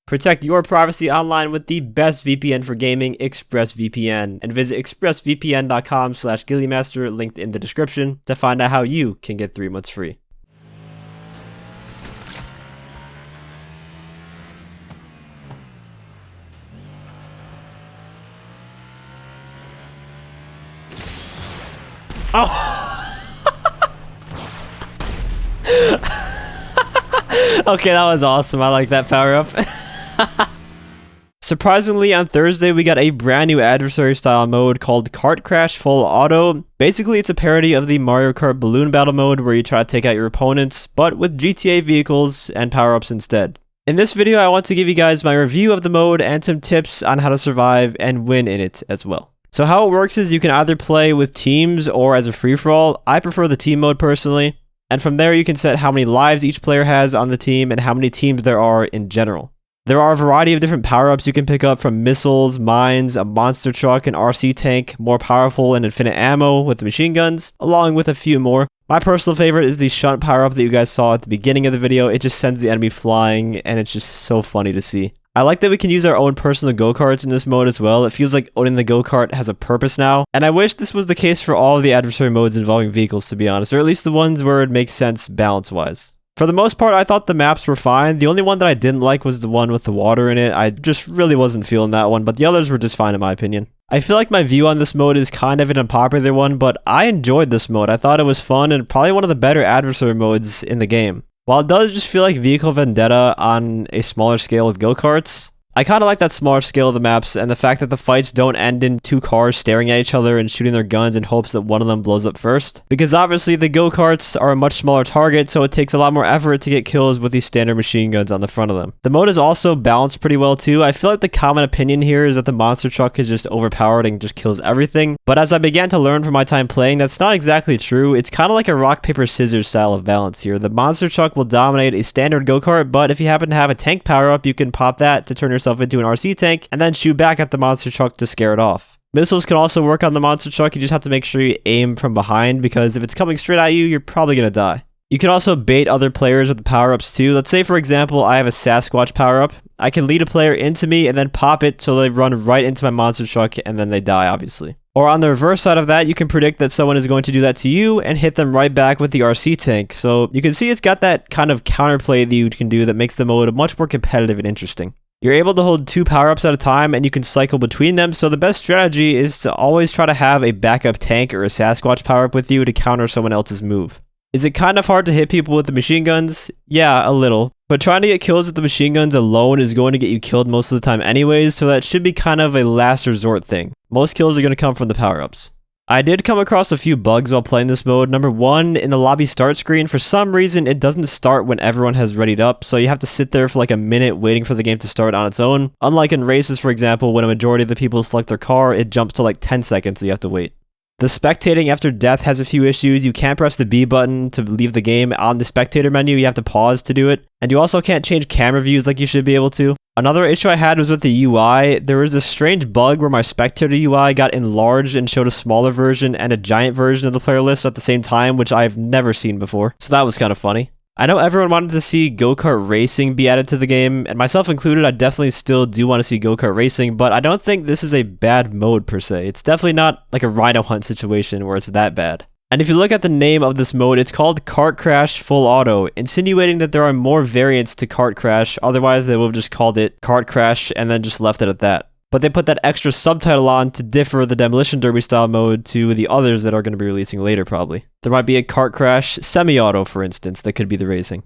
Protect your privacy online with the best VPN for gaming, ExpressVPN, and visit expressvpn.com/GhillieMaster, linked in the description, to find out how you can get 3 months free. Oh! Okay, that was awesome. I like that power up. Surprisingly, on Thursday, we got a brand new adversary style mode called Kart Krash Full Auto. Basically, it's a parody of the Mario Kart Balloon Battle mode where you try to take out your opponents, but with GTA vehicles and power-ups instead. In this video, I want to give you guys my review of the mode and some tips on how to survive and win in it as well. So how it works is you can either play with teams or as a free-for-all. I prefer the team mode personally. And from there, you can set how many lives each player has on the team and how many teams there are in general. There are a variety of different power-ups you can pick up, from missiles, mines, a monster truck, an RC tank, more powerful and infinite ammo with the machine guns, along with a few more. My personal favorite is the shunt power-up that you guys saw at the beginning of the video. It just sends the enemy flying, and it's just so funny to see. I like that we can use our own personal go-karts in this mode as well. It feels like owning the go-kart has a purpose now, and I wish this was the case for all of the adversary modes involving vehicles, to be honest, or at least the ones where it makes sense balance-wise. For the most part, I thought the maps were fine. The only one that I didn't like was the one with the water in it. I just really wasn't feeling that one, but the others were just fine in my opinion. I feel like my view on this mode is kind of an unpopular one, but I enjoyed this mode. I thought it was fun and probably one of the better adversary modes in the game. While it does just feel like Vehicle Vendetta on a smaller scale with go-karts, I kind of like that smaller scale of the maps and the fact that the fights don't end in two cars staring at each other and shooting their guns in hopes that one of them blows up first. Because obviously the go-karts are a much smaller target, so it takes a lot more effort to get kills with these standard machine guns on the front of them. The mode is also balanced pretty well too. I feel like the common opinion here is that the monster truck is just overpowered and just kills everything. But as I began to learn from my time playing, that's not exactly true. It's kind of like a rock, paper, scissors style of balance here. The monster truck will dominate a standard go-kart, but if you happen to have a tank power-up, you can pop that to turn yourself into an RC tank and then shoot back at the monster truck to scare it off. Missiles can also work on the monster truck. You just have to make sure you aim from behind, because if it's coming straight at you, you're probably gonna die. You can also bait other players with the power-ups too. Let's say, for example, I have a Sasquatch power-up. I can lead a player into me and then pop it so they run right into my monster truck and then they die, obviously. Or on the reverse side of that, you can predict that someone is going to do that to you and hit them right back with the RC tank. So you can see it's got that kind of counterplay that you can do that makes the mode much more competitive and interesting. You're able to hold 2 power-ups at a time and you can cycle between them, so the best strategy is to always try to have a backup tank or a Sasquatch power-up with you to counter someone else's move. Is it kind of hard to hit people with the machine guns? Yeah, a little. But trying to get kills with the machine guns alone is going to get you killed most of the time anyways, so that should be kind of a last resort thing. Most kills are going to come from the power-ups. I did come across a few bugs while playing this mode. Number one, in the lobby start screen, for some reason it doesn't start when everyone has readied up, so you have to sit there for like a minute waiting for the game to start on its own. Unlike in races, for example, when a majority of the people select their car, it jumps to like 10 seconds, so you have to wait. The spectating after death has a few issues. You can't press the B button to leave the game on the spectator menu, you have to pause to do it. And you also can't change camera views like you should be able to. Another issue I had was with the UI. There was a strange bug where my spectator UI got enlarged and showed a smaller version and a giant version of the player list at the same time, which I've never seen before. So that was kind of funny. I know everyone wanted to see go-kart racing be added to the game, and myself included. I definitely still do want to see go-kart racing, but I don't think this is a bad mode per se. It's definitely not like a rhino hunt situation where it's that bad. And if you look at the name of this mode, it's called Kart Krash Full Auto, insinuating that there are more variants to Kart Krash. Otherwise, they would have just called it Kart Krash and then just left it at that. But they put that extra subtitle on to differ the Demolition Derby style mode to the others that are going to be releasing later probably. There might be a Kart Krash semi-auto, for instance, that could be the racing.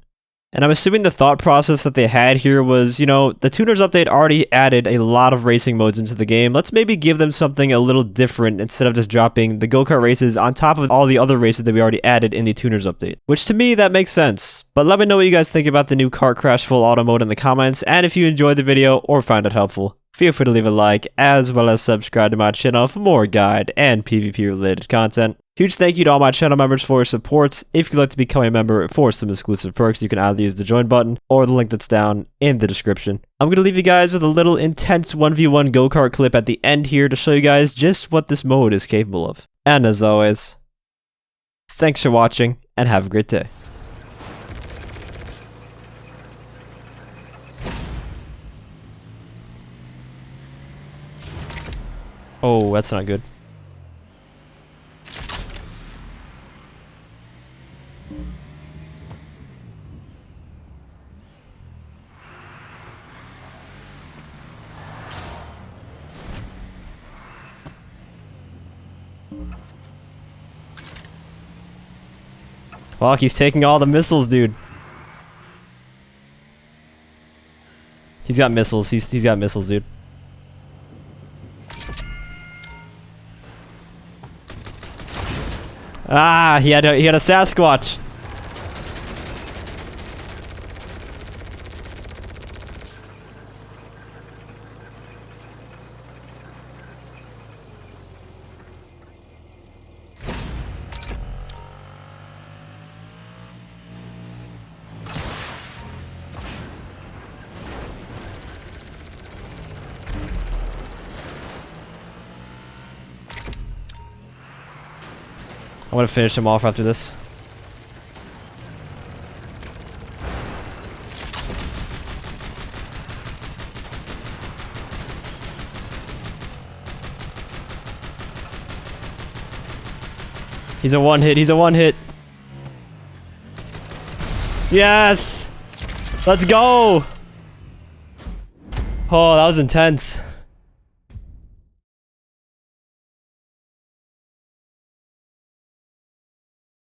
And I'm assuming the thought process that they had here was, you know, the Tuners update already added a lot of racing modes into the game. Let's maybe give them something a little different instead of just dropping the go-kart races on top of all the other races that we already added in the Tuners update. Which to me, that makes sense. But let me know what you guys think about the new Kart Krash Full Auto mode in the comments. And if you enjoyed the video or found it helpful, feel free to leave a like, as well as subscribe to my channel for more guide and PvP related content. Huge thank you to all my channel members for your support. If you'd like to become a member for some exclusive perks, you can either use the join button or the link that's down in the description. I'm going to leave you guys with a little intense 1v1 go-kart clip at the end here to show you guys just what this mode is capable of. And as always, thanks for watching and have a great day. Oh, that's not good. Fuck, he's taking all the missiles, dude. He's got missiles. He's got missiles, dude. Ah, he had a Sasquatch. I want to finish him off after this. He's a one hit. He's a one hit. Yes! Let's go! Oh, that was intense.